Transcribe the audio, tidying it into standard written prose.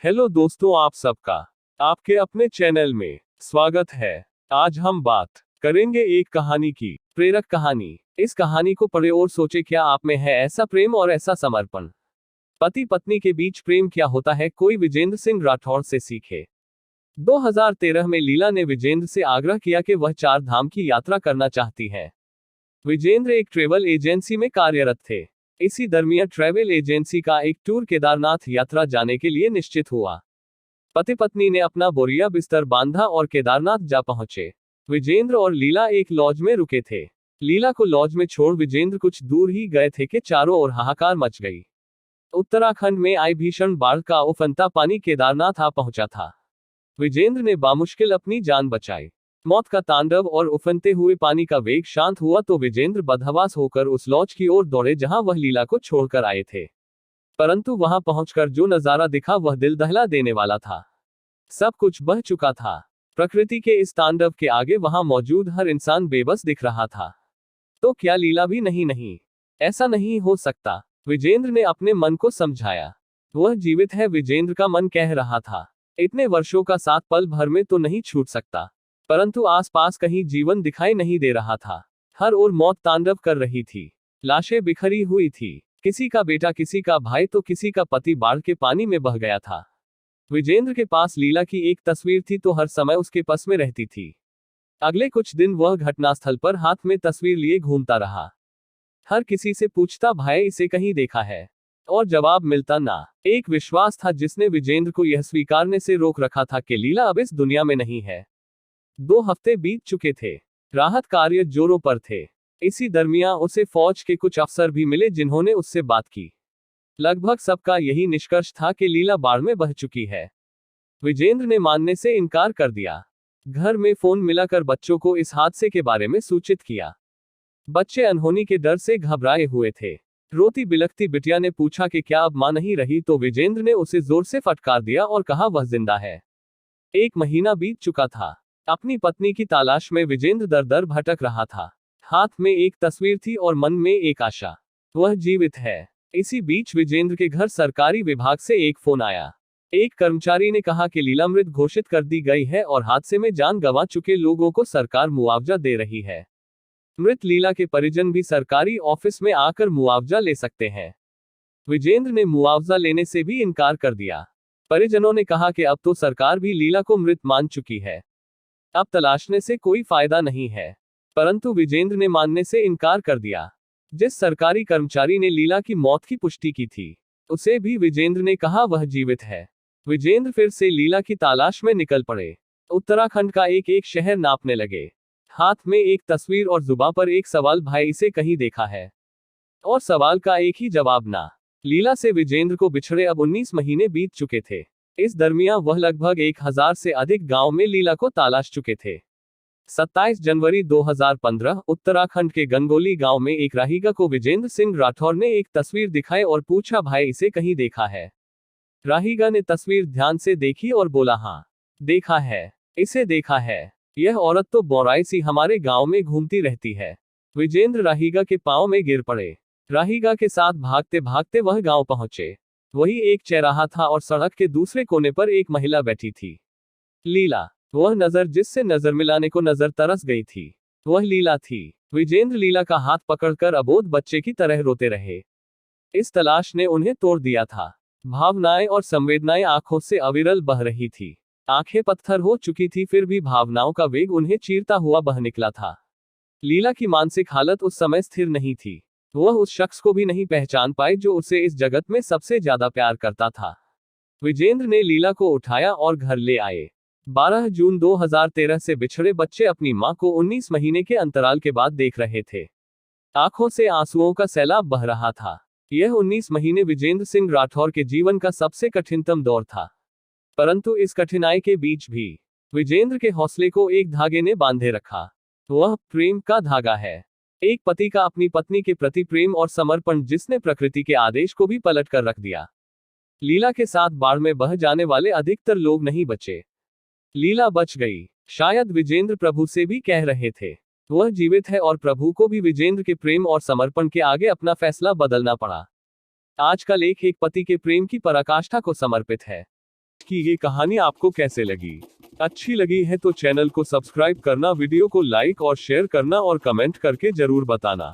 Hello दोस्तों, आप सबका आपके अपने चैनल में स्वागत है। आज हम बात करेंगे एक कहानी की, प्रेरक कहानी। इस कहानी को पढ़े और सोचे, क्या आप में है ऐसा प्रेम और ऐसा समर्पण। पति पत्नी के बीच प्रेम क्या होता है, कोई विजेंद्र सिंह राठौर से सीखे। 2013 में लीला ने विजेंद्र से आग्रह किया कि वह 4 धाम की यात्रा करना चाहती हैं। विजेंद्र एक ट्रेवल एजेंसी में कार्यरत थे। इसी दरमियान ट्रैवल एजेंसी का एक टूर केदारनाथ यात्रा जाने के लिए निश्चित हुआ। पति पत्नी ने अपना बोरिया बिस्तर बांधा और केदारनाथ जा पहुंचे। विजेंद्र और लीला एक लॉज में रुके थे। लीला को लॉज में छोड़ विजेंद्र कुछ दूर ही गए थे कि चारों ओर हाहाकार मच गई। उत्तराखंड में आई भीषण बाढ़ का उफनता पानी केदारनाथ आ पहुंचा था। विजेंद्र ने बामुश्किल अपनी जान बचाई। मौत का तांडव और उफनते हुए पानी का वेग शांत हुआ तो विजेंद्र बदहवास होकर उस लॉज की ओर दौड़े जहां वह लीला को छोड़कर आए थे। परंतु वहां पहुंचकर जो नजारा दिखा वह दिल दहला देने वाला था। सब कुछ बह चुका था। प्रकृति के इस तांडव के आगे वहां मौजूद हर इंसान बेबस दिख रहा था। तो क्या लीला भी नहीं? ऐसा नहीं हो सकता, विजेंद्र ने अपने मन को समझाया। वह जीवित है, विजेंद्र का मन कह रहा था। इतने वर्षों का साथ पल भर में तो नहीं छूट सकता। परंतु आसपास कहीं जीवन दिखाई नहीं दे रहा था। हर ओर मौत तांडव कर रही थी। लाशें बिखरी हुई थी। किसी का बेटा, किसी का भाई तो किसी का पति बाढ़ के पानी में बह गया था। विजेंद्र के पास लीला की एक तस्वीर थी तो हर समय उसके पास में रहती थी। अगले कुछ दिन वह घटनास्थल पर हाथ में तस्वीर लिए घूमता रहा। हर किसी से पूछता, भाई इसे कहीं देखा है, और जवाब मिलता ना। एक विश्वास था जिसने विजेंद्र को यह स्वीकारने से रोक रखा था कि लीला अब इस दुनिया में नहीं है। 2 हफ्ते बीत चुके थे। राहत कार्य जोरों पर थे। इसी दरमियान उसे फौज के कुछ अफसर भी मिले जिन्होंने उससे बात की। लगभग सबका यही निष्कर्ष था कि लीला बाढ़ में बह चुकी है। विजेंद्र ने मानने से इनकार कर दिया। घर में फोन मिलाकर बच्चों को इस हादसे के बारे में सूचित किया। बच्चे अनहोनी के डर से घबराए हुए थे। रोती बिलखती बिटिया ने पूछा कि क्या अब मां नहीं रही, तो विजेंद्र ने उसे जोर से फटकार दिया और कहा वह जिंदा है। 1 महीना बीत चुका था। अपनी पत्नी की तलाश में विजेंद्र दर दर भटक रहा था। हाथ में एक तस्वीर थी और मन में एक आशा, वह जीवित है। इसी बीच विजेंद्र के घर सरकारी विभाग से एक फोन आया। एक कर्मचारी ने कहा कि लीला मृत घोषित कर दी गई है और हादसे में जान गंवा चुके लोगों को सरकार मुआवजा दे रही है। मृत लीला के परिजन भी सरकारी ऑफिस में आकर मुआवजा ले सकते हैं। विजेंद्र ने मुआवजा लेने से भी इनकार कर दिया। परिजनों ने कहा कि अब तो सरकार भी लीला को मृत मान चुकी है, अब तलाशने से कोई फायदा नहीं है। परंतु विजेंद्र ने मानने से इनकार कर दिया। जिस सरकारी कर्मचारी ने लीला की मौत की पुष्टि की थी, उसे भी विजेंद्र ने कहा वह जीवित है। विजेंद्र फिर से लीला की तलाश में निकल पड़े। उत्तराखंड का एक एक शहर नापने लगे। हाथ में एक तस्वीर और जुबां पर एक सवाल, भाई इसे कहीं देखा है? और सवाल का एक ही जवाब, ना। लीला से विजेंद्र को बिछड़े अब 19 महीने बीत चुके थे। इस दरमियान वह लगभग 1000 से अधिक गांव में लीला को तलाश चुके थे। 27 जनवरी 2015 उत्तराखंड के गंगोली गांव में एक राहीगा को विजेंद्र सिंह राठौर ने एक तस्वीर दिखाई और पूछा, भाई इसे कहीं देखा है? राहीगा ने तस्वीर ध्यान से देखी और बोला, हाँ देखा है, इसे देखा है। यह औरत तो बौराई सी हमारे गांव में घूमती रहती है। विजेंद्र राहीगा के पांव में गिर पड़े। राहीगा के साथ भागते भागते वह गांव पहुंचे। वही एक चौराहा था और सड़क के दूसरे कोने पर एक महिला बैठी थी, लीला। वह नजर जिससे नजर मिलाने को नजर तरस गई थी, वह लीला थी। विजेंद्र लीला का हाथ पकड़कर अबोध बच्चे की तरह रोते रहे। इस तलाश ने उन्हें तोड़ दिया था। भावनाएं और संवेदनाएं आंखों से अविरल बह रही थी। आंखें पत्थर हो चुकी थी, फिर भी भावनाओं का वेग उन्हें चीरता हुआ बह निकला था। लीला की मानसिक हालत उस समय स्थिर नहीं थी। वह उस शख्स को भी नहीं पहचान पाई जो उसे इस जगत में सबसे ज्यादा प्यार करता था। विजेंद्र ने लीला को उठाया और घर ले आए। 12 जून 2013 से बिछड़े बच्चे अपनी मां को 19 महीने के अंतराल के बाद देख रहे थे। आंखों से आंसुओं का सैलाब बह रहा था। यह 19 महीने विजेंद्र सिंह राठौर के जीवन का सबसे कठिनतम दौर था। परंतु इस कठिनाई के बीच भी विजेंद्र के हौसले को एक धागे ने बांधे रखा। वह प्रेम का धागा है। एक पति का अपनी पत्नी के प्रति प्रेम और समर्पण, जिसने प्रकृति के आदेश को भी पलट कर रख दिया। लीला के साथ बाढ़ में बह जाने वाले अधिकतर लोग नहीं बचे। लीला बच गई। शायद विजेंद्र प्रभु से भी कह रहे थे, वह जीवित है, और प्रभु को भी विजेंद्र के प्रेम और समर्पण के आगे अपना फैसला बदलना पड़ा। आज का लेख एक पति के प्रेम की पराकाष्ठा को समर्पित है। कि ये कहानी आपको कैसे लगी। अच्छी लगी है तो चैनल को सब्सक्राइब करना, वीडियो को लाइक और शेयर करना और कमेंट करके जरूर बताना।